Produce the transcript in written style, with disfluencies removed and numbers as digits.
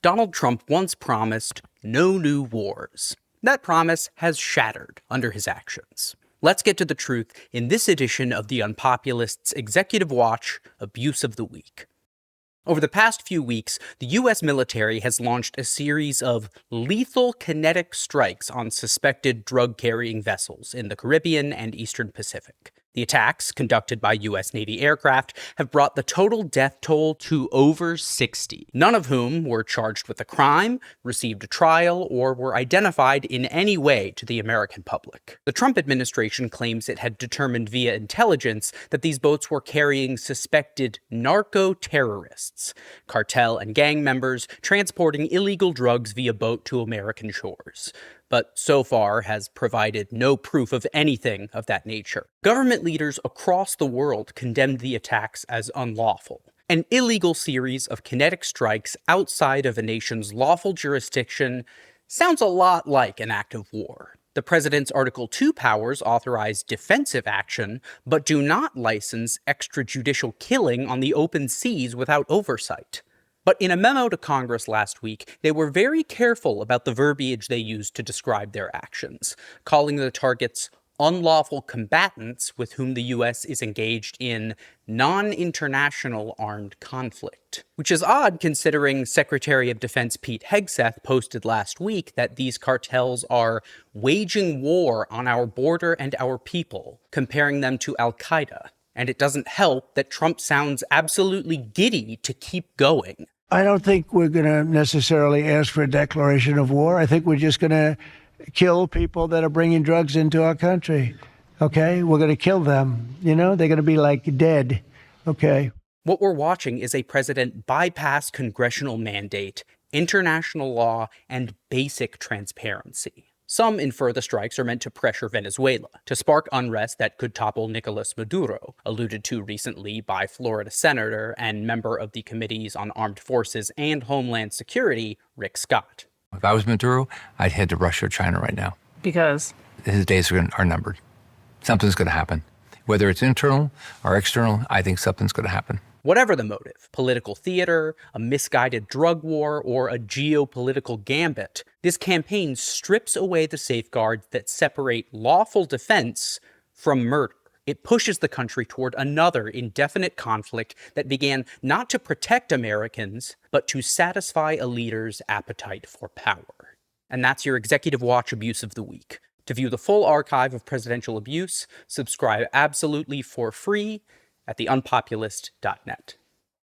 Donald Trump once promised no new wars. That promise has shattered under his actions. Let's get to the truth in this edition of the Unpopulist's Executive Watch Abuse of the Week. Over the past few weeks, the U.S. military has launched a series of lethal kinetic strikes on suspected drug-carrying vessels in the Caribbean and Eastern Pacific. The attacks, conducted by U.S. Navy aircraft, have brought the total death toll to over 60, none of whom were charged with a crime, received a trial, or were identified in any way to the American public. The Trump administration claims it had determined via intelligence that these boats were carrying suspected narco-terrorists, cartel and gang members transporting illegal drugs via boat to American shores, but so far has provided no proof of anything of that nature. Government leaders across the world condemned the attacks as unlawful. An illegal series of kinetic strikes outside of a nation's lawful jurisdiction sounds a lot like an act of war. The president's Article 2 powers authorize defensive action, but do not license extrajudicial killing on the open seas without oversight. But in a memo to Congress last week, they were very careful about the verbiage they used to describe their actions, calling the targets unlawful combatants with whom the U.S. is engaged in non-international armed conflict. Which is odd considering Secretary of Defense Pete Hegseth posted last week that these cartels are waging war on our border and our people, comparing them to Al-Qaeda. And it doesn't help that Trump sounds absolutely giddy to keep going. I don't think we're going to necessarily ask for a declaration of war. I think we're just going to kill people that are bringing drugs into our country. Okay? We're going to kill them. You know, they're going to be like dead. Okay? What we're watching is a president bypass congressional mandate, international law, and basic transparency. Some infer the strikes are meant to pressure Venezuela, to spark unrest that could topple Nicolas Maduro, alluded to recently by Florida Senator and member of the Committees on Armed Forces and Homeland Security, Rick Scott. If I was Maduro, I'd head to Russia or China right now. Because? His days are numbered. Something's going to happen. Whether it's internal or external, I think something's going to happen. Whatever the motive, political theater, a misguided drug war, or a geopolitical gambit, this campaign strips away the safeguards that separate lawful defense from murder. It pushes the country toward another indefinite conflict that began not to protect Americans, but to satisfy a leader's appetite for power. And that's your Executive Watch Abuse of the Week. To view the full archive of presidential abuse, subscribe absolutely for free at theunpopulist.net.